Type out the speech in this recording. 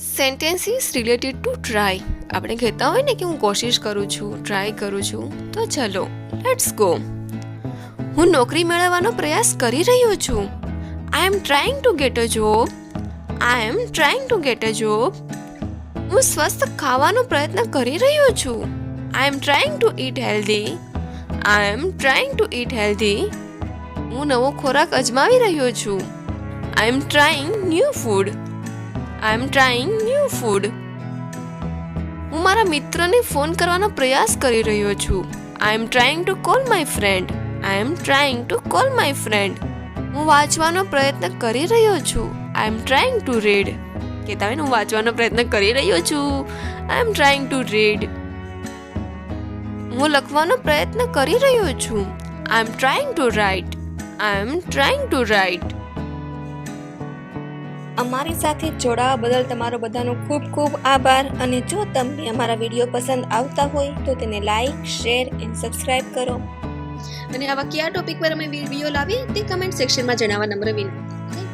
Sentences related to try. આપણે કહેતા હોય ને કે હું કોશિશ કરું છું, ટ્રાય કરું છું. તો ચલો લેટ્સ ગો. હું નોકરી મેળવવાનો પ્રયાસ કરી રહ્યો છું. I am trying to get a job. I am trying to get a job. હું સ્વસ્થ ખાવાનો પ્રયત્ન કરી રહ્યો છું. I am trying to eat healthy. I am trying to eat healthy. હું નવો ખોરાક અજમાવી રહ્યો છું. I am trying new food. I am trying new food. હું મારા મિત્રને ફોન કરવાનો પ્રયાસ કરી રહ્યો છું. I am trying to call my friend. I am trying to call my friend. હું વાંચવાનો પ્રયત્ન કરી રહ્યો છું. I am trying to read. કહેતા હોય ને હું વાંચવાનો પ્રયત્ન કરી રહ્યો છું. I am trying to read. હું લખવાનો પ્રયત્ન કરી રહ્યો છું. I am trying to write. I am trying to write. અમારી સાથે જોડાવા બદલ તમારો બધાનો ખૂબ ખૂબ આભાર. અને જો તમને અમારા વિડીયો પસંદ આવતા હોય તો તેને લાઈક, શેર એન્ડ સબસ્ક્રાઇબ કરો. અને આવા કયા ટોપિક પર અમે વિડીયો લાવીએ તે કમેન્ટ સેક્શનમાં જણાવવા નમ્ર વિનંતી.